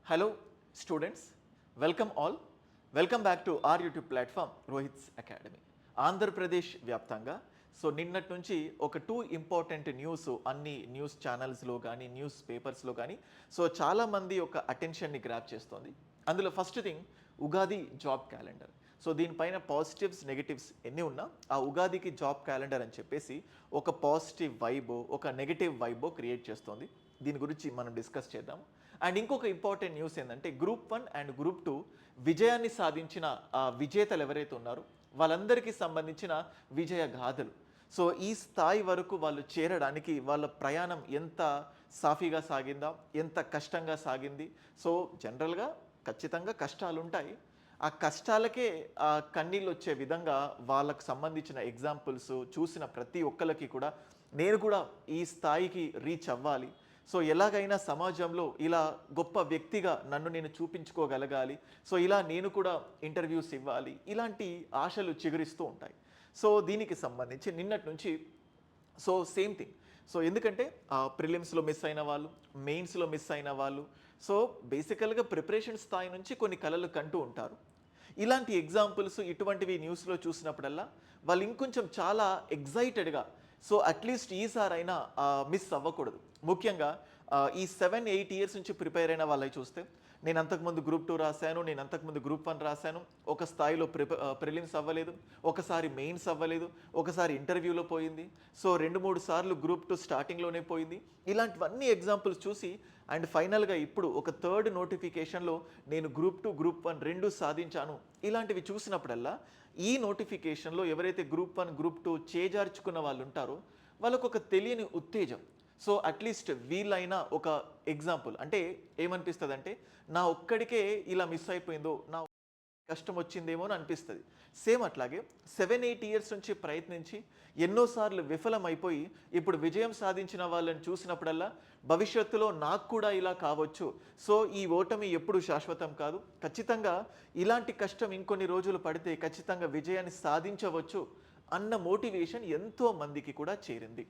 Hello, students. Welcome all. Welcome back to our YouTube platform, Rohit's Academy. Andhra Pradesh వ్యాప్తంగా నిన్నటి నుంచి ఒక ఇంపార్టెంట్ న్యూస్ అన్ని న్యూస్ ఛానల్స్లో కానీ న్యూస్ పేపర్స్లో కానీ చాలామంది ఒక అటెన్షన్ని గ్రాప్ చేస్తోంది. అందులో first thing Ugadi job calendar. దీనిపైన పాజిటివ్స్ నెగిటివ్స్ ఎన్ని ఉన్నా ఆ ఉగాదికి జాబ్ క్యాలెండర్ అని చెప్పేసి ఒక పాజిటివ్ వైబో ఒక నెగిటివ్ వైబో క్రియేట్ చేస్తోంది. దీని గురించి మనం డిస్కస్ చేద్దాము. అండ్ ఇంకొక ఇంపార్టెంట్ న్యూస్ ఏంటంటే గ్రూప్ 1 అండ్ గ్రూప్ 2 విజయాన్ని సాధించిన విజేతలు ఎవరైతే ఉన్నారో వాళ్ళందరికీ సంబంధించిన విజయ గాథలు. ఈ స్థాయి వరకు వాళ్ళు చేరడానికి వాళ్ళ ప్రయాణం ఎంత సాఫీగా సాగిందా, ఎంత కష్టంగా సాగింది. జనరల్గా ఖచ్చితంగా కష్టాలు ఉంటాయి. ఆ కష్టాలకే కన్నీళ్ళు వచ్చే విధంగా వాళ్ళకు సంబంధించిన ఎగ్జాంపుల్స్ చూసిన ప్రతి ఒక్కరికి కూడా నేను కూడా ఈ స్థాయికి రీచ్ అవ్వాలి, ఎలాగైనా సమాజంలో ఇలా గొప్ప వ్యక్తిగా నన్ను నేను చూపించుకోగలగాలి, ఇలా నేను కూడా ఇంటర్వ్యూస్ ఇవ్వాలి, ఇలాంటి ఆశలు చిగురిస్తూ ఉంటాయి. దీనికి సంబంధించి నిన్నటి నుంచి సేమ్ థింగ్. ఎందుకంటే ప్రిలిమ్స్లో మిస్ అయిన వాళ్ళు, మెయిన్స్లో మిస్ అయిన వాళ్ళు, బేసికల్గా ప్రిపరేషన్ స్థాయి నుంచి కొన్ని కలలు కంటూ ఉంటారు. ఇలాంటి ఎగ్జాంపుల్స్ ఇటువంటివి న్యూస్లో చూసినప్పుడల్లా వాళ్ళు ఇంకొంచెం చాలా ఎగ్జైటెడ్గా అట్లీస్ట్ ఈసారైనా మిస్ అవ్వకూడదు. ముఖ్యంగా ఈ 7-8 ఇయర్స్ నుంచి ప్రిపేర్ అయిన వాళ్ళని చూస్తే నేను అంతకుముందు గ్రూప్ 2 రాశాను, నేను అంతకుముందు గ్రూప్ 1 రాశాను, ఒక స్థాయిలో ప్రిలిమ్స్ అవ్వలేదు, ఒకసారి మెయిన్స్ అవ్వలేదు, ఒకసారి ఇంటర్వ్యూలో పోయింది, 2-3 సార్లు గ్రూప్ 2 స్టార్టింగ్లోనే పోయింది. ఇలాంటివన్నీ ఎగ్జాంపుల్స్ చూసి అండ్ ఫైనల్గా ఇప్పుడు ఒక థర్డ్ నోటిఫికేషన్లో నేను గ్రూప్ 2 గ్రూప్ 1 రెండు సాధించాను. ఇలాంటివి చూసినప్పుడల్లా ఈ నోటిఫికేషన్లో ఎవరైతే గ్రూప్ 1 గ్రూప్ 2 చేజార్చుకున్న వాళ్ళు ఉంటారో వాళ్ళకు ఒక తెలియని ఉత్తేజం. అట్లీస్ట్ వీళ్ళైనా ఒక ఎగ్జాంపుల్ అంటే ఏమనిపిస్తుంది అంటే నా ఒక్కడికే ఇలా మిస్ అయిపోయిందో, నా కష్టం వచ్చిందేమో అని అనిపిస్తుంది. సేమ్ అట్లాగే 7-8 ఇయర్స్ నుంచి ప్రయత్నించి ఎన్నోసార్లు విఫలమైపోయి ఇప్పుడు విజయం సాధించిన వాళ్ళని చూసినప్పుడల్లా భవిష్యత్తులో నాకు కూడా ఇలా కావచ్చు, ఈ ఓటమి ఎప్పుడు శాశ్వతం కాదు, ఖచ్చితంగా ఇలాంటి కష్టం ఇంకొన్ని రోజులు పడితే ఖచ్చితంగా విజయాన్ని సాధించవచ్చు అన్న మోటివేషన్ ఎంతో మందికి కూడా చేరింది.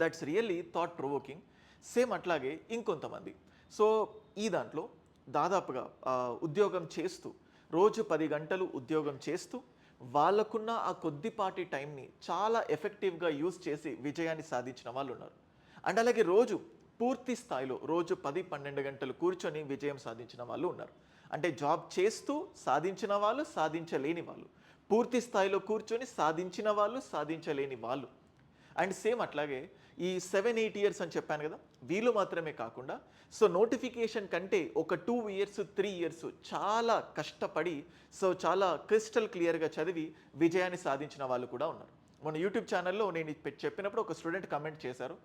That's really thought provoking. Same అట్లాగే ఇంకొంతమంది ఈ దాంట్లో దాదాపుగా ఉద్యోగం చేస్తూ రోజు 10 గంటలు ఉద్యోగం చేస్తూ వాళ్ళకున్న ఆ కొద్దిపాటి టైంని చాలా ఎఫెక్టివ్గా యూజ్ చేసి విజయాన్ని సాధించిన వాళ్ళు ఉన్నారు. అండ్ అలాగే రోజు పూర్తి స్థాయిలో రోజు 10-12 గంటలు కూర్చొని విజయం సాధించిన వాళ్ళు ఉన్నారు. అంటే జాబ్ చేస్తూ సాధించిన వాళ్ళు, సాధించలేని వాళ్ళు, పూర్తి స్థాయిలో కూర్చొని సాధించిన వాళ్ళు, సాధించలేని వాళ్ళు. అండ్ సేమ్ అట్లాగే ఈ 7-8 ఇయర్స్ అని చెప్పాను కదా, వీళ్ళు మాత్రమే కాకుండా నోటిఫికేషన్ కంటే ఒక 2 ఇయర్స్ 3 ఇయర్స్ చాలా కష్టపడి చాలా క్రిస్టల్ క్లియర్గా చదివి విజయాన్ని సాధించిన వాళ్ళు కూడా ఉన్నారు. మన యూట్యూబ్ ఛానల్లో నేను చెప్పినప్పుడు ఒక స్టూడెంట్ కమెంట్ చేశారు,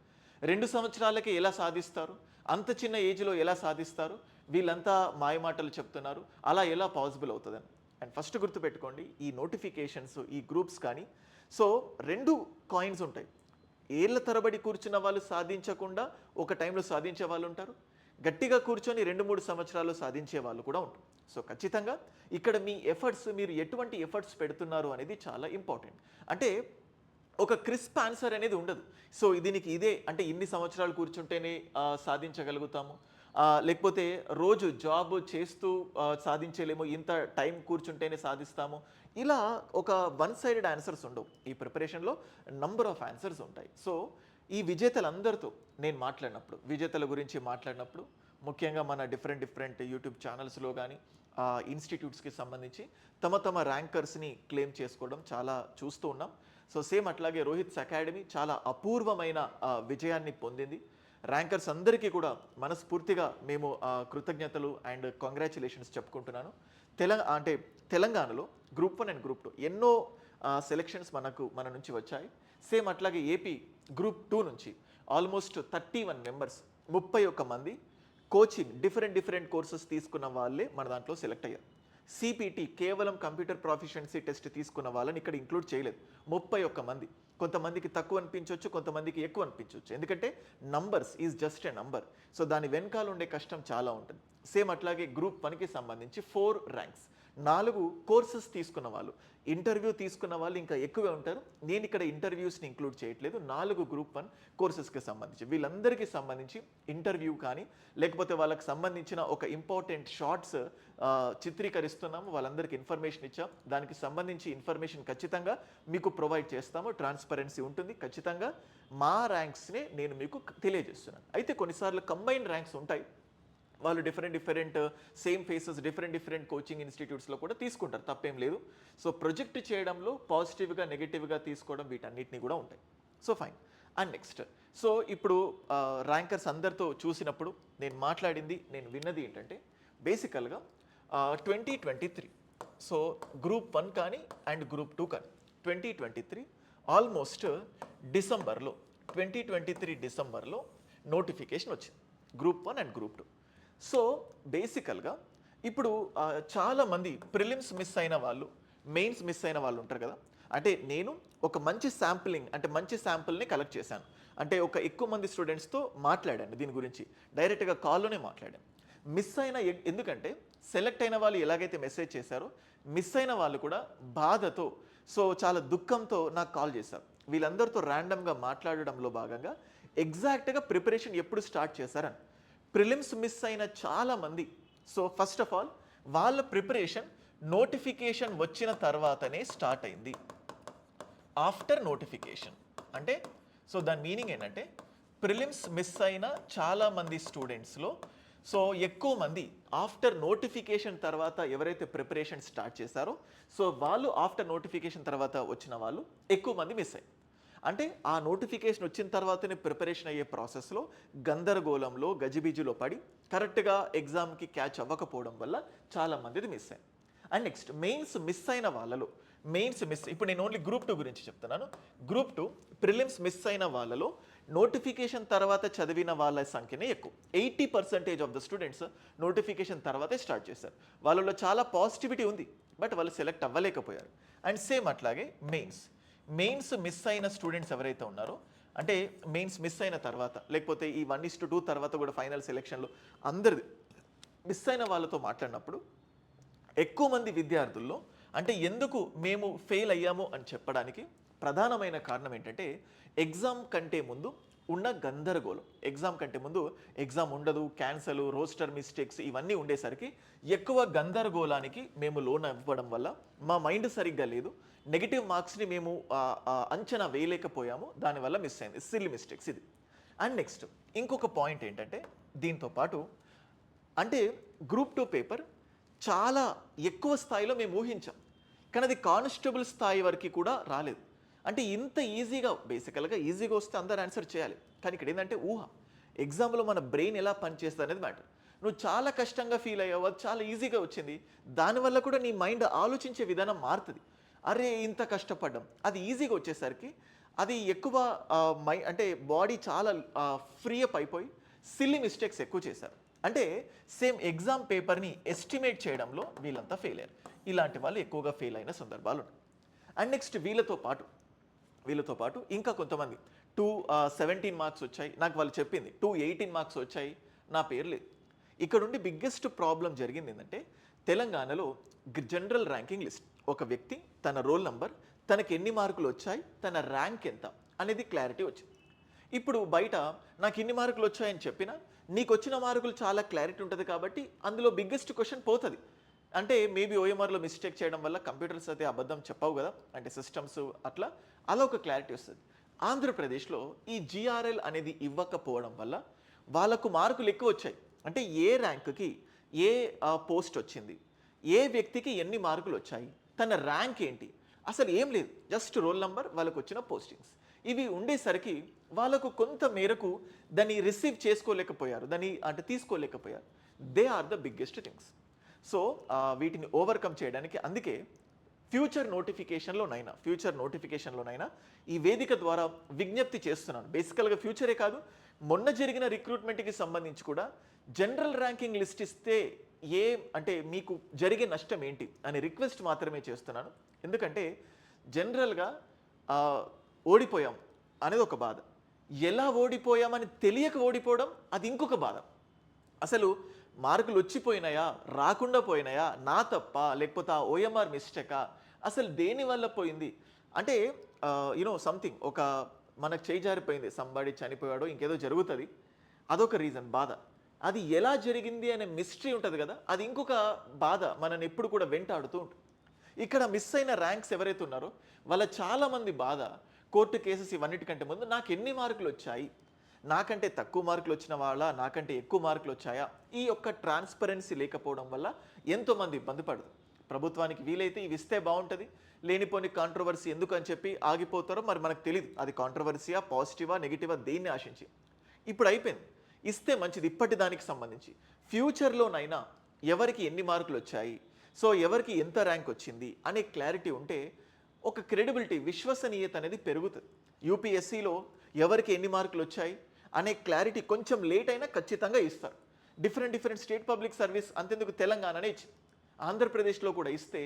2 సంవత్సరాలకే ఎలా సాధిస్తారు, అంత చిన్న ఏజ్లో ఎలా సాధిస్తారు, వీళ్ళంతా మాయమాటలు చెప్తున్నారు, అలా ఎలా పాసిబుల్ అవుతుందని. అండ్ ఫస్ట్ గుర్తుపెట్టుకోండి, ఈ నోటిఫికేషన్స్ ఈ గ్రూప్స్ కానీ 2 కాయిన్స్ ఉంటాయి. ఏళ్ళ తరబడి కూర్చున్న వాళ్ళు సాధించకుండా ఒక టైంలో సాధించే వాళ్ళు ఉంటారు, గట్టిగా కూర్చొని 2-3 సంవత్సరాలు సాధించే వాళ్ళు కూడా ఉంటారు. ఖచ్చితంగా ఇక్కడ మీ ఎఫర్ట్స్, మీరు ఎటువంటి ఎఫర్ట్స్ పెడుతున్నారు అనేది చాలా ఇంపార్టెంట్. అంటే ఒక క్రిస్ప్ ఆన్సర్ అనేది ఉండదు. దీనికి ఇదే అంటే ఇన్ని సంవత్సరాలు కూర్చుంటేనే సాధించగలుగుతాము, లేకపోతే రోజు జాబ్ చేస్తూ సాధించలేము, ఇంత టైం కూర్చుంటేనే సాధిస్తాము, ఇలా ఒక వన్ సైడెడ్ ఆన్సర్స్ ఉండవు. ఈ ప్రిపరేషన్లో నంబర్ ఆఫ్ ఆన్సర్స్ ఉంటాయి. ఈ విజేతలందరితో నేను మాట్లాడినప్పుడు, విజేతల గురించి మాట్లాడినప్పుడు ముఖ్యంగా మన డిఫరెంట్ యూట్యూబ్ ఛానల్స్లో కానీ ఇన్స్టిట్యూట్స్కి సంబంధించి తమ ర్యాంకర్స్ని క్లెయిమ్ చేసుకోవడం చాలా చూస్తూ ఉన్నాం. సేమ్ అట్లాగే రోహిత్స్ అకాడమీ చాలా అపూర్వమైన విజయాన్ని పొందింది. ర్యాంకర్స్ అందరికీ కూడా మనస్ఫూర్తిగా మేము కృతజ్ఞతలు అండ్ కంగ్రాచులేషన్స్ చెప్పుకుంటున్నాను. తెలంగాణలో గ్రూప్ 1 అండ్ గ్రూప్ 2 ఎన్నో సెలెక్షన్స్ మన నుంచి వచ్చాయి. సేమ్ అట్లాగే ఏపీ గ్రూప్ 2 నుంచి ఆల్మోస్ట్ 31 మెంబర్స్ 31 మంది కోచింగ్ డిఫరెంట్ కోర్సెస్ తీసుకున్న వాళ్ళే మన దాంట్లో సెలెక్ట్ అయ్యారు. సిపిటి కేవలం కంప్యూటర్ ప్రాఫిషియన్సీ టెస్ట్ తీసుకున్న వాళ్ళని ఇక్కడ ఇంక్లూడ్ చేయలేదు. 31 మంది. కొంతమందికి తక్కువ అనిపించవచ్చు, కొంతమందికి ఎక్కువ అనిపించవచ్చు, ఎందుకంటే numbers is just a number. దాని వెనకాల ఉండే కష్టం చాలా ఉంటుంది. సేమ్ అట్లాగే గ్రూప్ 1కి సంబంధించి 4 ర్యాంక్స్ 4 కోర్సెస్ తీసుకున్న వాళ్ళు. ఇంటర్వ్యూ తీసుకున్న వాళ్ళు ఇంకా ఎక్కువే ఉంటారు. నేను ఇక్కడ ఇంటర్వ్యూస్ని ఇంక్లూడ్ చేయట్లేదు. 4 గ్రూప్ 1 కోర్సెస్కి సంబంధించి వీళ్ళందరికీ సంబంధించి ఇంటర్వ్యూ కానీ లేకపోతే వాళ్ళకి సంబంధించిన ఒక ఇంపార్టెంట్ షార్ట్స్ చిత్రీకరిస్తున్నాము. వాళ్ళందరికీ ఇన్ఫర్మేషన్ ఇచ్చాం. దానికి సంబంధించి ఇన్ఫర్మేషన్ ఖచ్చితంగా మీకు ప్రొవైడ్ చేస్తాము. ట్రాన్స్పరెన్సీ ఉంటుంది. ఖచ్చితంగా మా ర్యాంక్స్ని నేను మీకు తెలియజేస్తున్నాను. అయితే కొన్నిసార్లు కంబైన్డ్ ర్యాంక్స్ ఉంటాయి. వాళ్ళు different same phases different coaching ఇన్స్టిట్యూట్స్లో కూడా తీసుకుంటారు, తప్పేం లేదు. సో ప్రొజెక్ట్ చేయడంలో పాజిటివ్గా నెగిటివ్గా తీసుకోవడం వీటన్నిటిని కూడా ఉంటాయి. So fine. And next, so ఇప్పుడు ర్యాంకర్స్ అందరితో చూసినప్పుడు నేను విన్నది ఏంటంటే బేసికల్గా 2023 సో గ్రూప్ 1 కానీ అండ్ గ్రూప్ 2 కానీ 2023 ఆల్మోస్ట్ డిసెంబర్లో 2023 డిసెంబర్లో నోటిఫికేషన్ వచ్చింది గ్రూప్ 1 అండ్ గ్రూప్ 2. సో బేసికల్గా ఇప్పుడు చాలామంది ప్రిలిమ్స్ మిస్ అయిన వాళ్ళు, మెయిన్స్ మిస్ అయిన వాళ్ళు ఉంటారు కదా. అంటే నేను ఒక మంచి శాంపిల్ని కలెక్ట్ చేశాను. అంటే ఒక ఎక్కువ మంది స్టూడెంట్స్తో మాట్లాడాను దీని గురించి, డైరెక్ట్గా కాల్లోనే మాట్లాడాను. మిస్ అయిన ఎందుకంటే సెలెక్ట్ అయిన వాళ్ళు ఎలాగైతే మెసేజ్ చేశారో మిస్ అయిన వాళ్ళు కూడా బాధతో, సో చాలా దుఃఖంతో నాకు కాల్ చేశారు. వీళ్ళందరితో ర్యాండమ్గా మాట్లాడడంలో భాగంగా ఎగ్జాక్ట్గా ప్రిపరేషన్ ఎప్పుడు స్టార్ట్ చేశారని. ప్రిలిమ్స్ మిస్ అయిన చాలామంది, సో ఫస్ట్ ఆఫ్ ఆల్ వాళ్ళ ప్రిపరేషన్ నోటిఫికేషన్ వచ్చిన తర్వాతనే స్టార్ట్ అయింది. ఆఫ్టర్ నోటిఫికేషన్ అంటే, సో దాని మీనింగ్ ఏంటంటే ప్రిలిమ్స్ మిస్ అయిన చాలామంది స్టూడెంట్స్లో సో ఎక్కువ మంది ఆఫ్టర్ నోటిఫికేషన్ తర్వాత ఎవరైతే ప్రిపరేషన్ స్టార్ట్ చేశారో సో వాళ్ళు ఆఫ్టర్ నోటిఫికేషన్ తర్వాత వచ్చిన వాళ్ళు ఎక్కువ మంది మిస్ అయ్యారు. అంటే ఆ నోటిఫికేషన్ వచ్చిన తర్వాతనే ప్రిపరేషన్ అయ్యే ప్రాసెస్లో గందరగోళంలో గజిబిజిలో పడి కరెక్ట్గా ఎగ్జామ్కి క్యాచ్ అవ్వకపోవడం వల్ల చాలామందిది మిస్ అయ్యారు. అండ్ నెక్స్ట్ మెయిన్స్ మిస్ అయిన వాళ్ళలో ఇప్పుడు నేను ఓన్లీ గ్రూప్ 2 గురించి చెప్తున్నాను. గ్రూప్ 2 ప్రిలిమ్స్ మిస్ అయిన వాళ్ళలో నోటిఫికేషన్ తర్వాత చదివిన వాళ్ళ సంఖ్యనే ఎక్కువ. 80% ఆఫ్ ద స్టూడెంట్స్ నోటిఫికేషన్ తర్వాతే స్టార్ట్ చేశారు. వాళ్ళలో చాలా పాజిటివిటీ ఉంది, బట్ వాళ్ళు సెలెక్ట్ అవ్వలేకపోయారు. అండ్ సేమ్ అట్లాగే మెయిన్స్ మిస్ అయిన స్టూడెంట్స్ ఎవరైతే ఉన్నారో, అంటే మెయిన్స్ మిస్ అయిన తర్వాత లేకపోతే ఈ 1:2 తర్వాత కూడా ఫైనల్ సెలెక్షన్లో అందరిది మిస్ అయిన వాళ్ళతో మాట్లాడినప్పుడు ఎక్కువ మంది విద్యార్థుల్లో అంటే ఎందుకు మేము ఫెయిల్ అయ్యాము అని చెప్పడానికి ప్రధానమైన కారణం ఏంటంటే ఎగ్జామ్ కంటే ముందు ఉన్న గందరగోళం. ఎగ్జామ్ ఉండదు, క్యాన్సల్, రోస్టర్ మిస్టేక్స్ ఇవన్నీ ఉండేసరికి ఎక్కువ గందరగోళానికి మేము లోన్ అవ్వడం వల్ల మా మైండ్ సరిగ్గా లేదు, నెగిటివ్ మార్క్స్ని మేము అంచనా వేయలేకపోయాము, దానివల్ల మిస్ అయింది. సిల్లీ మిస్టేక్స్ ఇది. అండ్ నెక్స్ట్ ఇంకొక పాయింట్ ఏంటంటే దీంతో పాటు అంటే గ్రూప్ 2 పేపర్ చాలా ఎక్కువ స్థాయిలో మేము ఊహించాం, కానీ అది కానిస్టేబుల్ స్థాయి వరకు కూడా రాలేదు. అంటే ఇంత బేసికల్గా ఈజీగా వస్తే అందరు ఆన్సర్ చేయాలి, కానీ ఇక్కడ ఏంటంటే ఊహ. ఎగ్జామ్లో మన బ్రెయిన్ ఎలా పనిచేస్తుంది అనేది మ్యాటర్. నువ్వు చాలా కష్టంగా ఫీల్ అయ్యావు, అది చాలా ఈజీగా వచ్చింది, దానివల్ల కూడా నీ మైండ్ ఆలోచించే విధానం మారుతుంది. అరే ఇంత కష్టపడ్డాం, అది ఈజీగా వచ్చేసరికి అది ఎక్కువ అంటే బాడీ చాలా ఫ్రీ అప్ అయిపోయి సిల్లీ మిస్టేక్స్ ఎక్కువ చేశారు. అంటే సేమ్ ఎగ్జామ్ పేపర్ని ఎస్టిమేట్ చేయడంలో వీళ్ళంతా ఫెయిల్ అయ్యారు. ఇలాంటి వాళ్ళు ఎక్కువగా ఫెయిల్ అయిన సందర్భాలు ఉన్నాయి. అండ్ నెక్స్ట్ వీళ్ళతో పాటు ఇంకా కొంతమంది 217 మార్క్స్ వచ్చాయి, నాకు వాళ్ళు చెప్పింది 218 మార్క్స్ వచ్చాయి, నా పేరు లేదు. ఇక్కడ ఉండి బిగ్గెస్ట్ ప్రాబ్లం జరిగింది ఏంటంటే తెలంగాణలో జనరల్ ర్యాంకింగ్ లిస్ట్, ఒక వ్యక్తి తన రోల్ నంబర్, తనకి ఎన్ని మార్కులు వచ్చాయి, తన ర్యాంక్ ఎంత అనేది క్లారిటీ వచ్చింది. ఇప్పుడు బయట నాకు ఇన్ని మార్కులు వచ్చాయని చెప్పినా నీకు వచ్చిన మార్కులు చాలా క్లారిటీ ఉంటుంది కాబట్టి అందులో బిగ్గెస్ట్ క్వశ్చన్ పోతుంది. అంటే మేబీ ఓఎంఆర్లో మిస్టేక్ చేయడం వల్ల కంప్యూటర్స్ అయితే అబద్ధం చెప్పవు కదా, అంటే సిస్టమ్స్ అలా ఒక క్లారిటీ వస్తుంది. ఆంధ్రప్రదేశ్లో ఈ జిఆర్ఎల్ అనేది ఇవ్వకపోవడం వల్ల వాళ్ళకు మార్కులు ఎక్కువ వచ్చాయి. అంటే ఏ ర్యాంక్కి ఏ పోస్ట్ వచ్చింది, ఏ వ్యక్తికి ఎన్ని మార్కులు వచ్చాయి, తన ర్యాంక్ ఏంటి, అసలు ఏం లేదు, జస్ట్ రోల్ నంబర్, వాళ్ళకు వచ్చిన పోస్టింగ్స్ ఇవి ఉండేసరికి వాళ్ళకు కొంత మేరకు దాన్ని రిసీవ్ చేసుకోలేకపోయారు, అంటే తీసుకోలేకపోయారు. They are the biggest things. So వీటిని ఓవర్కమ్ చేయడానికి అందుకే ఫ్యూచర్ నోటిఫికేషన్లోనైనా ఈ వేదిక ద్వారా విజ్ఞప్తి చేస్తున్నాను. బేసికల్గా ఫ్యూచరే కాదు, మొన్న జరిగిన రిక్రూట్మెంట్కి సంబంధించి కూడా జనరల్ ర్యాంకింగ్ లిస్ట్ ఇస్తే అంటే మీకు జరిగే నష్టం ఏంటి అని రిక్వెస్ట్ మాత్రమే చేస్తున్నాను. ఎందుకంటే జనరల్గా ఓడిపోయాం అనేది ఒక బాధ, ఎలా ఓడిపోయామని తెలియక ఓడిపోవడం అది ఇంకొక బాధ. అసలు మార్కులు వచ్చిపోయినాయా, రాకుండా పోయినాయా, నా తప్ప, లేకపోతే ఆ ఓఎంఆర్ మిస్టేకా, అసలు దేని వల్ల పోయింది అంటే సంథింగ్ ఒక మనకు చేయి జారిపోయింది, సంబడి చనిపోయాడో ఇంకేదో జరుగుతుంది, అదొక రీజన్ బాధ. అది ఎలా జరిగింది అనే మిస్టరీ ఉంటుంది కదా, అది ఇంకొక బాధ మనని ఎప్పుడు కూడా వెంటాడుతూ ఉంటుంది. ఇక్కడ మిస్ అయిన ర్యాంక్స్ ఎవరైతే ఉన్నారో వాళ్ళ చాలామంది బాధ కోర్టు కేసెస్ ఇవన్నిటికంటే ముందు నాకు ఎన్ని మార్కులు వచ్చాయి, నాకంటే తక్కువ మార్కులు వచ్చిన వాళ్ళ, నాకంటే ఎక్కువ మార్కులు వచ్చాయా, ఈ యొక్క ట్రాన్స్పరెన్సీ లేకపోవడం వల్ల ఎంతోమంది ఇబ్బంది పడదు. ప్రభుత్వానికి వీలైతే ఇవి ఇస్తే బాగుంటుంది, లేనిపోని కాంట్రవర్సీ ఎందుకు అని చెప్పి ఆగిపోతారో మరి మనకు తెలియదు, అది కాంట్రవర్సీయా, పాజిటివా, నెగిటివా, దేన్ని ఆశించి. ఇప్పుడు అయిపోయింది, ఇస్తే మంచిది. ఇప్పటి దానికి సంబంధించి ఫ్యూచర్లోనైనా ఎవరికి ఎన్ని మార్కులు వచ్చాయి, సో ఎవరికి ఎంత ర్యాంక్ వచ్చింది అనే క్లారిటీ ఉంటే ఒక క్రెడిబిలిటీ, విశ్వసనీయత అనేది పెరుగుతుంది. యూపీఎస్సీలో ఎవరికి ఎన్ని మార్కులు వచ్చాయి అనే క్లారిటీ కొంచెం లేట్ అయినా ఖచ్చితంగా ఇస్తారు. డిఫరెంట్ స్టేట్ పబ్లిక్ సర్వీస్ అంతెందుకు తెలంగాణనే ఇచ్చింది, ఆంధ్రప్రదేశ్లో కూడా ఇస్తే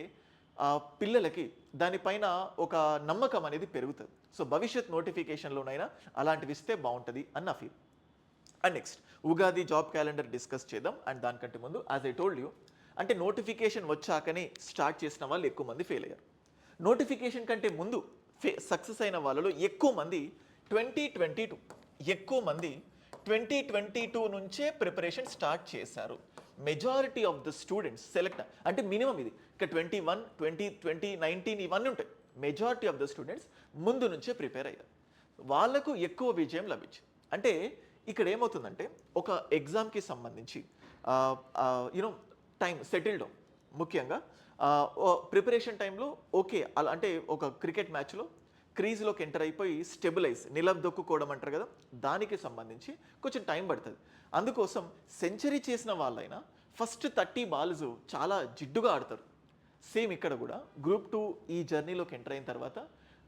పిల్లలకి దానిపైన ఒక నమ్మకం అనేది పెరుగుతుంది. సో భవిష్యత్ నోటిఫికేషన్లోనైనా అలాంటివి ఇస్తే బాగుంటుంది అని నా feel. And next Ugadi job calendar discuss చేద్దాం. అండ్ దానికంటే ముందు యాజ్ ఐ టోల్డ్ యూ, అంటే నోటిఫికేషన్ వచ్చాకనే స్టార్ట్ చేసిన వాళ్ళు ఎక్కువ మంది ఫెయిల్ అయ్యారు. నోటిఫికేషన్ కంటే ముందు సక్సెస్ అయిన వాళ్ళలో ఎక్కువ మంది 2022 నుంచే ప్రిపరేషన్ స్టార్ట్ చేశారు. Majority of the students select అంటే మినిమం ఇది ఇక 21, 20, 2019 ఇవన్నీ ఉంటాయి. మెజారిటీ ఆఫ్ ద స్టూడెంట్స్ ముందు నుంచే ప్రిపేర్ అయ్యారు, వాళ్ళకు ఎక్కువ విజయం లభించింది. అంటే ఇక్కడ ఏమవుతుందంటే ఒక ఎగ్జామ్కి సంబంధించి టైం సెటిల్డ్ ముఖ్యంగా ప్రిపరేషన్ టైంలో ఓకే, అలా అంటే ఒక క్రికెట్ మ్యాచ్లో క్రీజ్లోకి ఎంటర్ అయిపోయి స్టెబిలైజ్, నిలదొక్కుకోవడం అంటారు కదా, దానికి సంబంధించి కొంచెం టైం పడుతుంది. అందుకోసం సెంచరీ చేసిన వాళ్ళైనా ఫస్ట్ 30 బాల్స్ చాలా జిడ్డుగా ఆడతారు. సేమ్ ఇక్కడ కూడా గ్రూప్ 2 ఈ జర్నీలోకి ఎంటర్ అయిన తర్వాత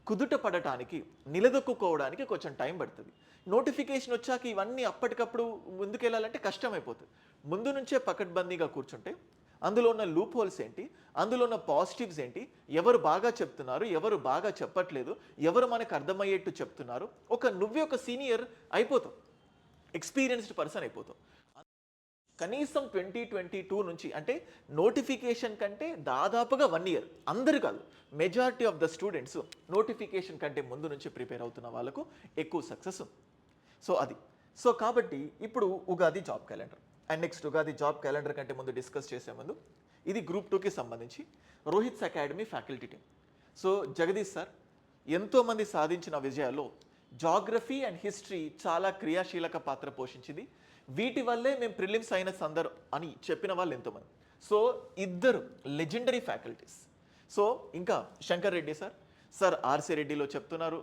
కుదుట పడటానికి, నిలదొక్కుకోవడానికి కొంచెం టైం పడుతుంది. నోటిఫికేషన్ వచ్చాక ఇవన్నీ అప్పటికప్పుడు ముందుకెళ్ళాలంటే కష్టమైపోతుంది. ముందు నుంచే పకడ్బందీగా కూర్చుంటే అందులో ఉన్న లూప్ హోల్స్ ఏంటి, అందులో ఉన్న పాజిటివ్స్ ఏంటి, ఎవరు బాగా చెప్తున్నారు, ఎవరు బాగా చెప్పట్లేదు, ఎవరు మనకు అర్థమయ్యేట్టు చెప్తున్నారు, నువ్వే ఒక సీనియర్ అయిపోతావు, ఎక్స్పీరియన్స్డ్ పర్సన్ అయిపోతావు. కనీసం 2022 నుంచి అంటే నోటిఫికేషన్ కంటే దాదాపుగా 1 ఇయర్, అందరు కాదు majority of the students notification కంటే ముందు నుంచి ప్రిపేర్ అవుతున్న వాళ్ళకు ఎక్కువ సక్సెస్ ఉంది. సో కాబట్టి ఇప్పుడు Ugadi job calendar. And next Ugadi job calendar కంటే ముందు డిస్కస్ చేసే ముందు ఇది గ్రూప్ 2కి సంబంధించి Rohit's academy faculty team. So Jagadish sir ఎంతోమంది సాధించిన విజయాల్లో జాగ్రఫీ అండ్ హిస్టరీ చాలా క్రియాశీలక పాత్ర పోషించింది, వీటి వల్లే మేము ప్రిలిమ్స్ అయిన సందర్భం అని చెప్పిన వాళ్ళు ఎంతోమంది. సో ఇద్దరు లెజెండరీ ఫ్యాకల్టీస్. సో ఇంకా శంకర్ రెడ్డి సార్ ఆర్సీ రెడ్డిలో చెప్తున్నారు,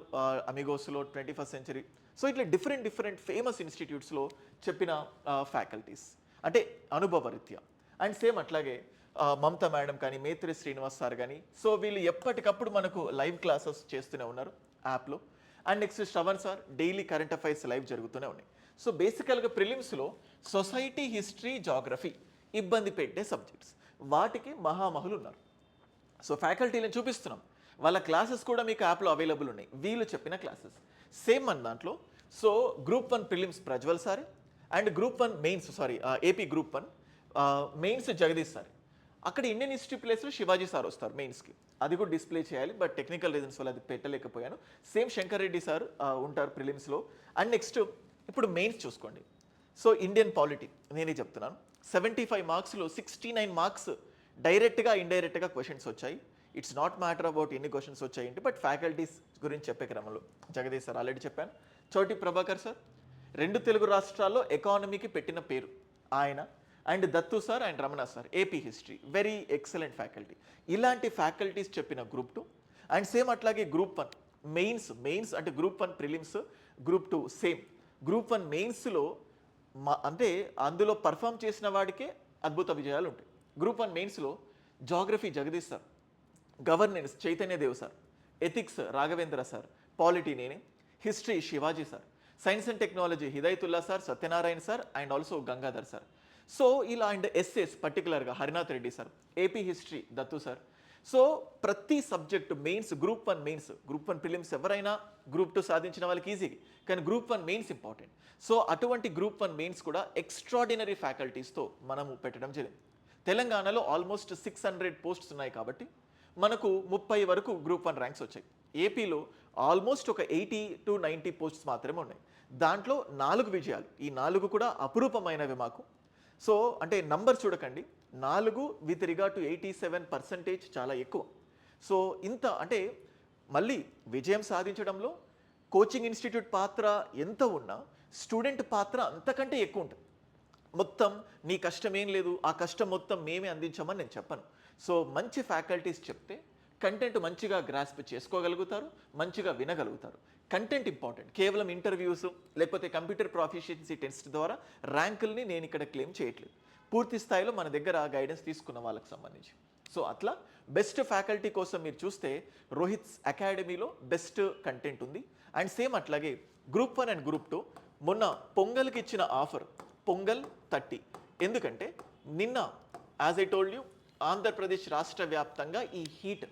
అమిగోస్లో 21st సెంచరీ. సో ఇట్లా డిఫరెంట్ ఫేమస్ ఇన్స్టిట్యూట్స్లో చెప్పిన ఫ్యాకల్టీస్ అంటే అనుభవరీత్యా. అండ్ సేమ్ అట్లాగే మమతా మేడం కానీ, మేత్రి శ్రీనివాస్ సార్ కానీ, సో వీళ్ళు ఎప్పటికప్పుడు మనకు లైవ్ క్లాసెస్ చేస్తూనే ఉన్నారు యాప్లో. And next Shravan sir daily current affairs live జరుగుతూనే ఉన్నాయి. సో బేసికల్గా ప్రిలిమ్స్లో సొసైటీ, హిస్టరీ, జాగ్రఫీ ఇబ్బంది పెట్టే సబ్జెక్ట్స్, వాటికి మహామహులు ఉన్నారు. సో ఫ్యాకల్టీలను చూపిస్తున్నాం, వాళ్ళ క్లాసెస్ కూడా మీకు యాప్లో అవైలబుల్ ఉన్నాయి, వీళ్ళు చెప్పిన క్లాసెస్ సేమ్ మన దాంట్లో. So group 1 prelims Prajwal sir and group 1 mains AP group 1 mains Jagadish sir. అక్కడ ఇండియన్ హిస్టరీ ప్లేస్లో శివాజీ సార్ వస్తారు మెయిన్స్కి, అది కూడా డిస్ప్లే చేయాలి, బట్ టెక్నికల్ రీజన్స్ వల్ల అది పెట్టలేకపోయాను. సేమ్ శంకర్ రెడ్డి సార్ ఉంటారు ప్రిలిమ్స్లో. అండ్ నెక్స్ట్ ఇప్పుడు మెయిన్స్ చూసుకోండి. సో ఇండియన్ పాలిటీ నేనే చెప్తున్నాను, 75 మార్క్స్లో 69 మార్క్స్ డైరెక్ట్గా ఇండైరెక్ట్గా క్వశ్చన్స్ వచ్చాయి. ఇట్స్ నాట్ మ్యాటర్ అబౌట్ ఎన్ని క్వశ్చన్స్ వచ్చాయంటే, బట్ ఫ్యాకల్టీస్ గురించి చెప్పే క్రమంలో జగదీష్ సార్ ఆల్రెడీ చెప్పాను, చోటి ప్రభాకర్ సార్ 2 తెలుగు రాష్ట్రాల్లో ఎకానమీకి పెట్టిన పేరు ఆయన, and Dattu sir and Ramana sir AP history, very excellent faculty. ఇలాంటి ఫ్యాకల్టీస్ చెప్పిన గ్రూప్ 2. అండ్ సేమ్ అట్లాగే గ్రూప్ 1 మెయిన్స్ అంటే group 1 prelims, group 2 same. Group 1 మెయిన్స్లో అంటే అందులో పర్ఫామ్ చేసిన వాడికే అద్భుత విజయాలు ఉంటాయి. గ్రూప్ 1 మెయిన్స్లో geography Jagadish sir, governance Chaitanya Dev sir, ethics Raghavendra sir, polity నేనే, history Shivaji sir, science and technology Hidayatullah sir, Satyanarayana sir and also Gangadhar sir. So ఇలా అండ్ ఎస్ఎస్ పర్టికులర్గా Harinath Reddy sir, AP history Dattu sir. So ప్రతి subject mains, group 1 mains, group 1 prelims ఎవరైనా group 2 సాధించిన వాళ్ళకి ఈజీగా, కానీ group 1 mains important. So అటువంటి గ్రూప్ 1 మెయిన్స్ కూడా ఎక్స్ట్రాడినరీ ఫ్యాకల్టీస్తో మనము పెట్టడం జరిగింది. తెలంగాణలో ఆల్మోస్ట్ 600 పోస్ట్స్ ఉన్నాయి కాబట్టి మనకు 30 వరకు గ్రూప్ 1 ర్యాంక్స్ వచ్చాయి. ఏపీలో ఆల్మోస్ట్ ఒక 80 to 90 పోస్ట్స్ మాత్రమే ఉన్నాయి. దాంట్లో 4 విజయాలు, ఈ 4 కూడా అపురూపమైనవి మాకు. సో అంటే నంబర్ చూడకండి, 4 విత్ రిగార్డ్ టు 87% చాలా ఎక్కువ. సో ఇంత అంటే మళ్ళీ విజయం సాధించడంలో కోచింగ్ ఇన్స్టిట్యూట్ పాత్ర ఎంత ఉన్నా స్టూడెంట్ పాత్ర అంతకంటే ఎక్కువ ఉంటుంది. మొత్తం నీ కష్టం ఏం లేదు, ఆ కష్టం మొత్తం మేమే అందించామని నేను చెప్పను. సో మంచి ఫ్యాకల్టీస్ చెప్తే కంటెంట్ మంచిగా గ్రాస్ప్ చేసుకోగలుగుతారు, మంచిగా వినగలుగుతారు. Content important. కేవలం ఇంటర్వ్యూస్ లేకపోతే కంప్యూటర్ ప్రాఫిషియన్సీ టెస్ట్ ద్వారా ర్యాంకుల్ని నేను ఇక్కడ క్లెయిమ్ చేయట్లేదు. పూర్తి స్థాయిలో మన దగ్గర గైడెన్స్ తీసుకున్న వాళ్ళకి సంబంధించి. సో అట్లా బెస్ట్ ఫ్యాకల్టీ కోసం మీరు చూస్తే రోహిత్స్ అకాడమీలో బెస్ట్ కంటెంట్ ఉంది. అండ్ సేమ్ అట్లాగే గ్రూప్ 1 అండ్ గ్రూప్ 2 మొన్న పొంగల్కి ఇచ్చిన ఆఫర్ పొంగల్ 30. ఎందుకంటే నిన్న as I told you Andhra Pradesh రాష్ట్ర వ్యాప్తంగా ఈ హీట్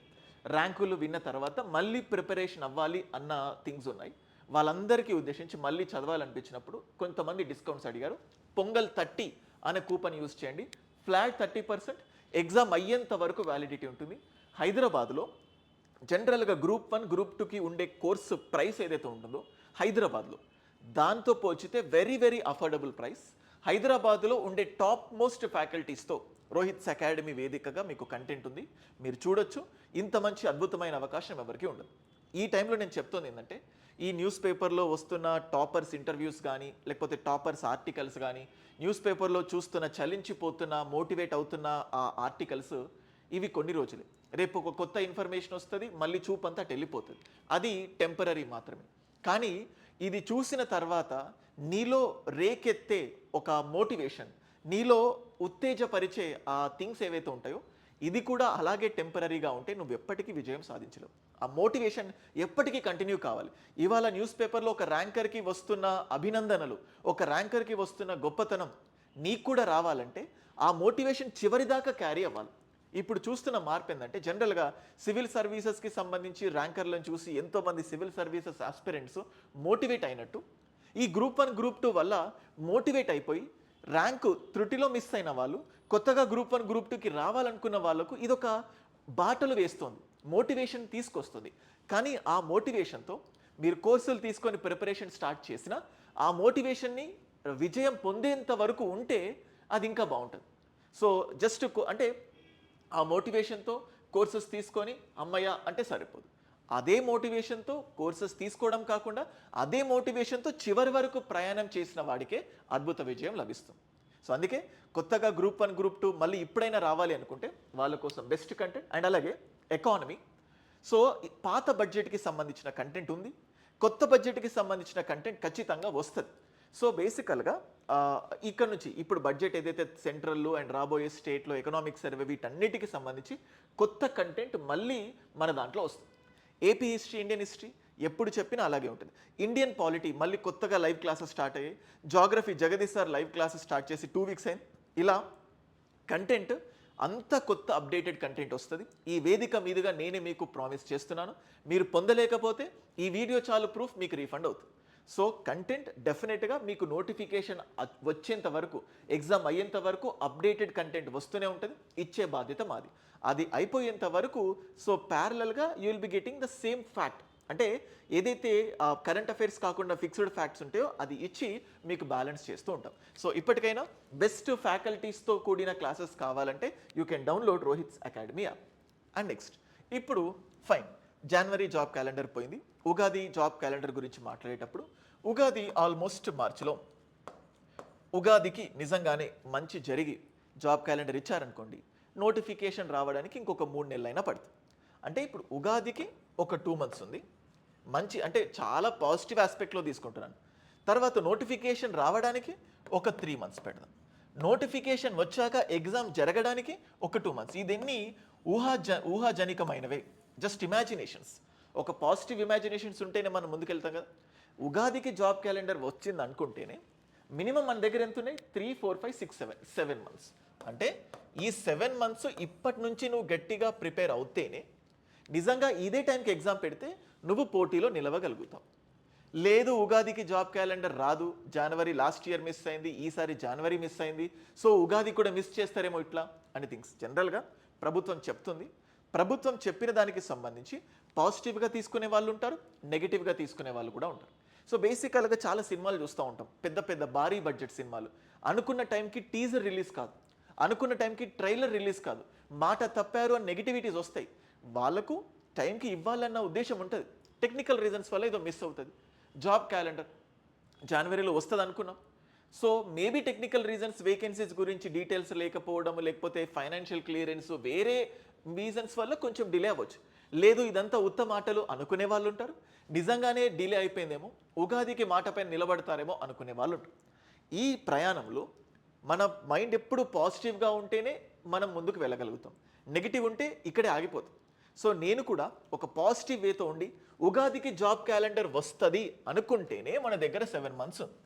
ర్యాంకులు విన్న తర్వాత మళ్ళీ ప్రిపరేషన్ అవ్వాలి అన్న థింగ్స్ ఉన్నాయి. వాళ్ళందరికీ ఉద్దేశించి మళ్ళీ చదవాలనిపించినప్పుడు కొంతమంది డిస్కౌంట్స్ అడిగారు. పొంగల్ 30 అనే కూపన్ యూజ్ చేయండి, ఫ్లాట్ 30%, ఎగ్జామ్ అయ్యేంత వరకు వ్యాలిడిటీ ఉంటుంది. హైదరాబాద్లో జనరల్గా గ్రూప్ 1 గ్రూప్ 2కి ఉండే కోర్సు ప్రైస్ ఏదైతే ఉంటుందో హైదరాబాద్లో దాంతో పోల్చితే వెరీ వెరీ అఫోర్డబుల్ ప్రైస్. హైదరాబాద్లో ఉండే టాప్ మోస్ట్ ఫ్యాకల్టీస్తో రోహిత్స్ అకాడమీ వేదికగా మీకు కంటెంట్ ఉంది, మీరు చూడొచ్చు. ఇంత మంచి అద్భుతమైన అవకాశం ఎవరికి ఉండదు. ఈ టైంలో నేను చెప్తోంది ఏంటంటే ఈ న్యూస్ పేపర్లో వస్తున్న టాపర్స్ ఇంటర్వ్యూస్ కానీ లేకపోతే టాపర్స్ ఆర్టికల్స్ కానీ న్యూస్ పేపర్లో చూస్తున్న చలించిపోతున్న మోటివేట్ అవుతున్న ఆ ఆర్టికల్స్ ఇవి కొన్ని రోజులే. రేపు ఒక కొత్త ఇన్ఫర్మేషన్ వస్తుంది, మళ్ళీ చూపంతా వెళ్ళిపోతుంది. అది టెంపరీ మాత్రమే. కానీ ఇది చూసిన తర్వాత నీలో రేకెత్తే ఒక మోటివేషన్, నీలో ఉత్తేజపరిచే ఆ థింగ్స్ ఏవైతే ఉంటాయో ఇది కూడా అలాగే టెంపరీగా ఉంటే నువ్వు ఎప్పటికీ విజయం సాధించలేవు. ఆ మోటివేషన్ ఎప్పటికీ కంటిన్యూ కావాలి. ఇవాళ న్యూస్ పేపర్లో ఒక ర్యాంకర్కి వస్తున్న అభినందనలు, ఒక ర్యాంకర్కి వస్తున్న గొప్పతనం నీకు కూడా రావాలంటే ఆ మోటివేషన్ చివరిదాకా క్యారీ అవ్వాలి. ఇప్పుడు చూస్తున్న మార్పు ఏంటంటే జనరల్గా సివిల్ సర్వీసెస్కి సంబంధించి ర్యాంకర్లను చూసి ఎంతోమంది సివిల్ సర్వీసెస్ ఆస్పిరెంట్స్ మోటివేట్ అయినట్టు ఈ గ్రూప్ 1 గ్రూప్ 2 వల్ల మోటివేట్ అయిపోయి ర్యాంకు త్రుటిలో మిస్ అయిన వాళ్ళు కొత్తగా గ్రూప్ 1 గ్రూప్ 2కి రావాలనుకున్న వాళ్ళకు ఇదొక బాటలు వేస్తుంది, మోటివేషన్ తీసుకొస్తుంది. కానీ ఆ మోటివేషన్తో మీరు కోర్సులు తీసుకొని ప్రిపరేషన్ స్టార్ట్ చేసిన ఆ మోటివేషన్ని విజయం పొందేంత వరకు ఉంటే అది ఇంకా బాగుంటుంది. సో జస్ట్ అంటే ఆ మోటివేషన్తో కోర్సెస్ తీసుకొని అమ్మయ్య అంటే సరిపోదు. అదే మోటివేషన్తో కోర్సెస్ తీసుకోవడం కాకుండా అదే మోటివేషన్తో చివరి వరకు ప్రయాణం చేసిన వాడికే అద్భుత విజయం లభిస్తుంది. సో అందుకే కొత్తగా గ్రూప్ 1 గ్రూప్ 2 మళ్ళీ ఇప్పుడైనా రావాలి అనుకుంటే వాళ్ళ కోసం బెస్ట్ కంటెంట్. అండ్ అలాగే ఎకానమీ. సో పాత బడ్జెట్కి సంబంధించిన కంటెంట్ ఉంది, కొత్త బడ్జెట్కి సంబంధించిన కంటెంట్ ఖచ్చితంగా వస్తుంది. సో బేసికల్గా ఇక్కడ నుంచి ఇప్పుడు బడ్జెట్ ఏదైతే సెంట్రల్లో అండ్ రాబోయే స్టేట్లో ఎకనామిక్ సర్వే వీటన్నిటికి సంబంధించి కొత్త కంటెంట్ మళ్ళీ మన దాంట్లో వస్తుంది. ఏపీ హిస్టరీ, ఇండియన్ హిస్టరీ ఎప్పుడు చెప్పినా అలాగే ఉంటుంది. ఇండియన్ పాలిటీ మళ్ళీ కొత్తగా లైవ్ క్లాసెస్ స్టార్ట్ అయ్యాయి. Geography Jagadish sir live classes start చేసి 2 వీక్స్ అయింది. ఇలా కంటెంట్ అంత కొత్త అప్డేటెడ్ కంటెంట్ వస్తుంది. ఈ వేదిక మీదుగా నేనే మీకు ప్రామిస్ చేస్తున్నాను. మీరు పొందలేకపోతే ఈ వీడియో చాలు ప్రూఫ్, మీకు రీఫండ్ అవుతుంది. సో కంటెంట్ డెఫినెట్గా మీకు నోటిఫికేషన్ వచ్చేంత వరకు, ఎగ్జామ్ అయ్యేంత వరకు అప్డేటెడ్ కంటెంట్ వస్తూనే ఉంటుంది. ఇచ్చే బాధ్యత మాది. అది అయిపోయేంత వరకు సో ప్యారలల్గా you will be getting the same fact. అంటే ఏదైతే కరెంట్ అఫైర్స్ కాకుండా ఫిక్స్డ్ ఫ్యాక్ట్స్ ఉంటాయో అది ఇచ్చి మీకు బ్యాలెన్స్ చేస్తూ ఉంటాం. సో ఇప్పటికైనా బెస్ట్ ఫ్యాకల్టీస్తో కూడిన క్లాసెస్ కావాలంటే you can download Rohit's academy app. And next ఇప్పుడు ఫైన్, జనవరి జాబ్ క్యాలెండర్ పోయింది. ఉగాది జాబ్ క్యాలెండర్ గురించి మాట్లాడేటప్పుడు ఉగాది ఆల్మోస్ట్ మార్చిలో, ఉగాదికి నిజంగానే మంచి జరిగి జాబ్ క్యాలెండర్ ఇచ్చారనుకోండి, నోటిఫికేషన్ రావడానికి ఇంకొక 3 నెలలైనా పడుతుంది. అంటే ఇప్పుడు ఉగాదికి ఒక 2 మంత్స్ ఉంది. మంచి అంటే చాలా పాజిటివ్ ఆస్పెక్ట్లో తీసుకుంటున్నాను. తర్వాత నోటిఫికేషన్ రావడానికి ఒక 3 మంత్స్ పెడదాం. నోటిఫికేషన్ వచ్చాక ఎగ్జామ్ జరగడానికి ఒక 2 మంత్స్. ఇదన్నీ ఊహాజనికమైనవే, జస్ట్ ఇమాజినేషన్స్. ఒక పాజిటివ్ ఇమాజినేషన్స్ ఉంటేనే మనం ముందుకెళ్తాం కదా. ఉగాదికి జాబ్ క్యాలెండర్ వచ్చింది అనుకుంటేనే మినిమం మన దగ్గర ఎంత ఉన్నాయి, 3, 4, 5, 6, 7 మంత్స్. అంటే ఈ 7 మంత్స్ ఇప్పటి నుంచి నువ్వు గట్టిగా ప్రిపేర్ అవుతేనే నిజంగా ఇదే టైంకి ఎగ్జామ్ పెడితే నువ్వు పోటీలో నిలవగలుగుతావు. లేదు ఉగాదికి జాబ్ క్యాలెండర్ రాదు, జనవరి లాస్ట్ ఇయర్ మిస్ అయింది, ఈసారి జనవరి మిస్ అయింది, సో ఉగాది కూడా మిస్ చేస్తారేమో ఇట్లా అని థింగ్స్. జనరల్గా ప్రభుత్వం చెప్తుంది, ప్రభుత్వం చెప్పిన దానికి సంబంధించి పాజిటివ్గా తీసుకునే వాళ్ళు ఉంటారు, నెగిటివ్గా తీసుకునే వాళ్ళు కూడా ఉంటారు. సో బేసికల్గా చాలా సినిమాలు చూస్తూ ఉంటాం, పెద్ద పెద్ద భారీ బడ్జెట్ సినిమాలు. అనుకున్న టైంకి టీజర్ రిలీజ్ కాదు, అనుకున్న టైంకి ట్రైలర్ రిలీజ్ కాదు, మాట తప్పారు అని నెగిటివిటీస్ వస్తాయి. వాళ్ళకు టైంకి ఇవ్వాలన్న ఉద్దేశం ఉంటుంది, టెక్నికల్ రీజన్స్ వల్ల ఏదో మిస్ అవుతుంది. జాబ్ క్యాలెండర్ జనవరిలో వస్తుంది అనుకున్నాం, so maybe technical reasons, vacancies గురించి డీటెయిల్స్ లేకపోవడం, లేకపోతే ఫైనాన్షియల్ క్లియరెన్స్, వేరే రీజన్స్ వల్ల కొంచెం డిలే అవ్వచ్చు. లేదు ఇదంతా ఉత్త మాటలు అనుకునే వాళ్ళు ఉంటారు, నిజంగానే డిలే అయిపోయిందేమో, ఉగాదికి మాట పైన నిలబడతారేమో అనుకునే వాళ్ళు ఉంటారు. ఈ ప్రయాణంలో మన మైండ్ ఎప్పుడు పాజిటివ్గా ఉంటేనే మనం ముందుకు వెళ్ళగలుగుతాం, నెగిటివ్ ఉంటే ఇక్కడే ఆగిపోతాం. సో నేను కూడా ఒక పాజిటివ్ వేతో ఉండి ఉగాదికి జాబ్ క్యాలెండర్ వస్తుంది అనుకుంటేనే మన దగ్గర 7 మంత్స్ ఉంది.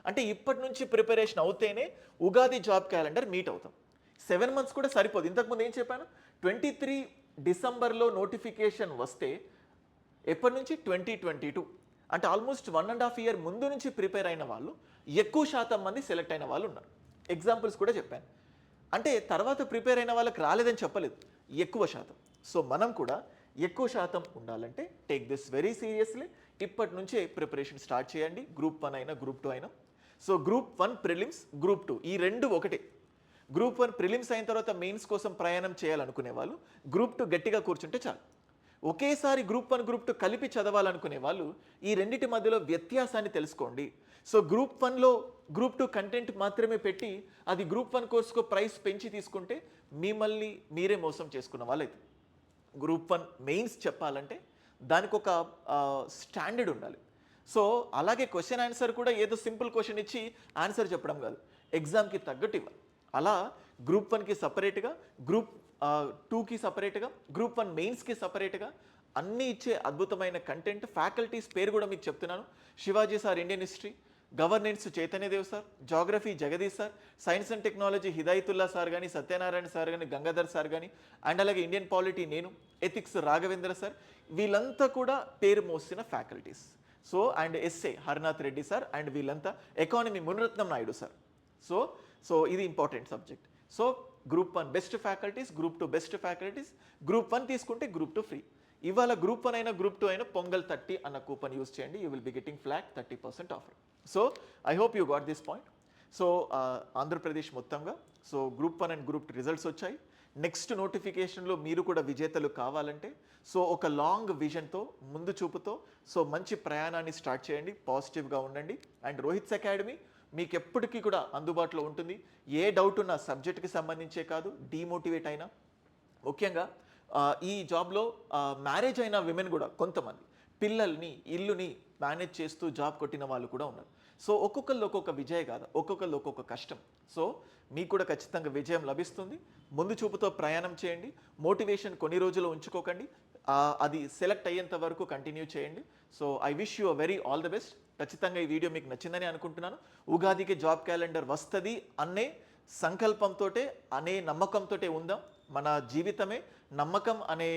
అంటే ఇప్పటి నుంచి ప్రిపరేషన్ అవుతేనే ఉగాది జాబ్ క్యాలెండర్ మీట్ అవుతాం. 7 మంత్స్ కూడా సరిపోదు. ఇంతకుముందు ఏం చెప్పాను, 23 డిసెంబర్లో నోటిఫికేషన్ వస్తే ఎప్పటి నుంచి 2022, అంటే ఆల్మోస్ట్ 1.5 ఇయర్ ముందు నుంచి ప్రిపేర్ అయిన వాళ్ళు ఎక్కువ శాతం మంది సెలెక్ట్ అయిన వాళ్ళు ఉన్నారు. ఎగ్జాంపుల్స్ కూడా చెప్పాను. అంటే తర్వాత ప్రిపేర్ అయిన వాళ్ళకి రాలేదని చెప్పలేదు, ఎక్కువ శాతం. సో మనం కూడా ఎక్కువ శాతం ఉండాలంటే టేక్ దిస్ వెరీ సీరియస్లీ. ఇప్పటి నుంచే ప్రిపరేషన్ స్టార్ట్ చేయండి, గ్రూప్ 1 అయినా గ్రూప్ 2 అయినా. సో గ్రూప్ 1 ప్రిలిమ్స్, గ్రూప్ 2 ఈ రెండు ఒకటే. గ్రూప్ 1 ప్రిలిమ్స్ అయిన తర్వాత మెయిన్స్ కోసం ప్రయాణం చేయాలనుకునే వాళ్ళు గ్రూప్ 2 గట్టిగా కూర్చుంటే చాలు. ఒకేసారి గ్రూప్ 1 గ్రూప్ 2 కలిపి చదవాలనుకునే వాళ్ళు ఈ రెండింటి మధ్యలో వ్యత్యాసాన్ని తెలుసుకోండి. సో గ్రూప్ 1లో గ్రూప్ 2 కంటెంట్ మాత్రమే పెట్టి అది గ్రూప్ 1 కోర్సుకు ప్రైస్ పెంచి తీసుకుంటే మిమ్మల్ని మీరే మోసం చేసుకున్న వాళ్ళైతే. గ్రూప్ 1 మెయిన్స్ చెప్పాలంటే దానికి ఒక స్టాండర్డ్ ఉండాలి. సో అలాగే క్వశ్చన్ ఆన్సర్ కూడా ఏదో సింపుల్ క్వశ్చన్ ఇచ్చి ఆన్సర్ చెప్పడం కాదు, ఎగ్జామ్కి తగ్గట్టు ఇవ్వాలి. అలా గ్రూప్ 1కి సపరేట్గా, గ్రూప్ 2కి సపరేట్గా, గ్రూప్ 1 మెయిన్స్కి సపరేట్గా అన్నీ ఇచ్చే అద్భుతమైన కంటెంట్. ఫ్యాకల్టీస్ పేరు కూడా మీకు చెప్తున్నాను, Shivaji sir Indian history, governance Chaitanyadev sir, geography Jagadish sir, science and technology Hidayatullah sir కానీ, సత్యనారాయణ సార్ కానీ, గంగాధర్ సార్ కానీ, అండ్ అలాగే ఇండియన్ పాలిటీ నేను, ఎథిక్స్ రాఘవేంద్ర సార్, వీళ్ళంతా కూడా పేరు మోసిన faculties. So and SA Harinath Reddy sir, and వీళ్ళంతా economy Muniratnam Naidu sir. So ఇది important subject. So group 1 best faculties, group 2 best faculties. Group 1 తీసుకుంటే గ్రూప్ 2 ఫ్రీ. ఇవాళ గ్రూప్ 1 అయినా గ్రూప్ 2 అయినా పొంగల్ 30 అన్న కూపన్ యూస్ చేయండి, you will be getting flat 30% offer. So I hope you got this point. So Andhra Pradesh మొత్తంగా so group 1 and group 2 results వచ్చాయి. Next నోటిఫికేషన్లో మీరు కూడా విజేతలు కావాలంటే సో ఒక లాంగ్ విజన్తో, ముందు చూపుతో సో మంచి ప్రయాణాన్ని స్టార్ట్ చేయండి, పాజిటివ్గా ఉండండి. అండ్ రోహిత్స్ అకాడమీ మీకు ఎప్పటికీ కూడా అందుబాటులో ఉంటుంది. ఏ డౌట్ ఉన్న సబ్జెక్ట్కి సంబంధించే కాదు, డీమోటివేట్ అయినా, ముఖ్యంగా ఈ జాబ్లో మ్యారేజ్ అయిన విమెన్ కూడా కొంతమంది పిల్లల్ని, ఇల్లుని మేనేజ్ చేస్తూ జాబ్ కొట్టిన వాళ్ళు కూడా ఉన్నారు. సో ఒక్కొక్కళ్ళు ఒక్కొక్క విజయ గాథ, ఒక్కొక్కళ్ళు ఒక్కొక్క కష్టం. సో మీకు కూడా ఖచ్చితంగా విజయం లభిస్తుంది. ముందు చూపుతో ప్రయాణం చేయండి, మోటివేషన్ కొన్ని రోజులు ఉంచుకోకండి, అది సెలెక్ట్ అయ్యేంత వరకు కంటిన్యూ చేయండి. So I wish you very all the best. ఖచ్చితంగా ఈ వీడియో మీకు నచ్చిందని అనుకుంటున్నాను. ఉగాదికి జాబ్ క్యాలెండర్ వస్తుంది అనే సంకల్పంతో, అనే నమ్మకంతో ఉందాం. మన జీవితమే నమ్మకం అనే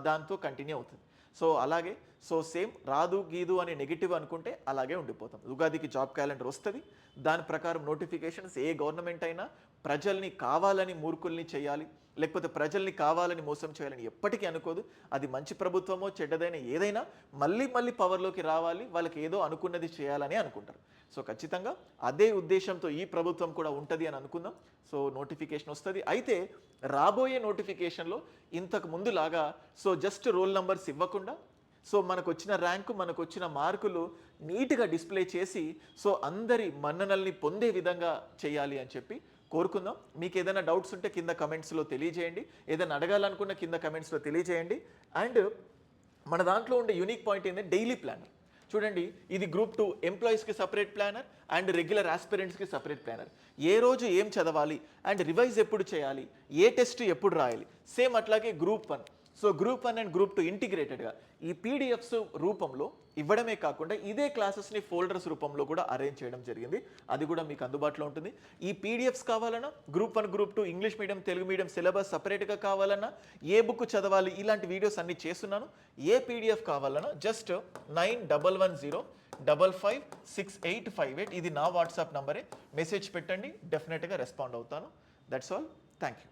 దాంతో కంటిన్యూ అవుతుంది. సో అలాగే సో సేమ్ రాదు గీదు అని నెగిటివ్ అనుకుంటే అలాగే ఉండిపోతాం. ఉగాదికి జాబ్ క్యాలెండర్ వస్తుంది, దాని ప్రకారం నోటిఫికేషన్స్. ఏ గవర్నమెంట్ అయినా ప్రజల్ని కావాలని మూర్ఖుల్ని చేయాలి, లేకపోతే ప్రజల్ని కావాలని మోసం చేయాలని ఎప్పటికీ అనుకోదు. అది మంచి ప్రభుత్వమో చెడ్డదైనా ఏదైనా మళ్ళీ మళ్ళీ పవర్లోకి రావాలి, వాళ్ళకి ఏదో అనుకున్నది చేయాలని అనుకుంటారు. సో ఖచ్చితంగా అదే ఉద్దేశంతో ఈ ప్రభుత్వం కూడా ఉంటుంది అని అనుకుందాం. సో నోటిఫికేషన్ వస్తుంది. అయితే రాబోయే నోటిఫికేషన్లో ఇంతకు ముందులాగా సో జస్ట్ రోల్ నంబర్స్ ఇవ్వకుండా సో మనకు వచ్చిన ర్యాంకు, మనకు వచ్చిన మార్కులు నీట్గా డిస్ప్లే చేసి సో అందరి మన్ననల్ని పొందే విధంగా చేయాలి అని చెప్పి కోరుకుందాం. మీకు ఏదైనా డౌట్స్ ఉంటే కింద కమెంట్స్లో తెలియజేయండి, ఏదైనా అడగాలనుకున్న కింద కమెంట్స్లో తెలియజేయండి. అండ్ మన దాంట్లో ఉండే యూనిక్ పాయింట్ ఏంటంటే డైలీ ప్లానర్. చూడండి, ఇది గ్రూప్ 2 ఎంప్లాయీస్కి సపరేట్ ప్లానర్ అండ్ రెగ్యులర్ ఆస్పిరెంట్స్కి సపరేట్ ప్లానర్. ఏ రోజు ఏం చదవాలి అండ్ రివైజ్ ఎప్పుడు చేయాలి, ఏ టెస్ట్ ఎప్పుడు రాయాలి. సేమ్ అట్లాగే group 1 so group 1 and group 2 ఇంటిగ్రేటెడ్గా ఈ పీడిఎఫ్స్ రూపంలో ఇవ్వడమే కాకుండా ఇదే క్లాసెస్ని ఫోల్డర్స్ రూపంలో కూడా అరేంజ్ చేయడం జరిగింది. అది కూడా మీకు అందుబాటులో ఉంటుంది. ఈ పీడిఎఫ్స్ కావాలన్నా group 1 group 2 English medium Telugu medium syllabus సపరేట్గా కావాలన్నా ఏ బుక్ చదవాలి ఇలాంటి వీడియోస్ అన్ని చేస్తున్నాను. ఏ పీడిఎఫ్ కావాలన్నా జస్ట్ 9110556858 ఇది నా వాట్సాప్ నంబరే. మెసేజ్ పెట్టండి, డెఫినెట్గా రెస్పాండ్ అవుతాను. That's all. Thank you.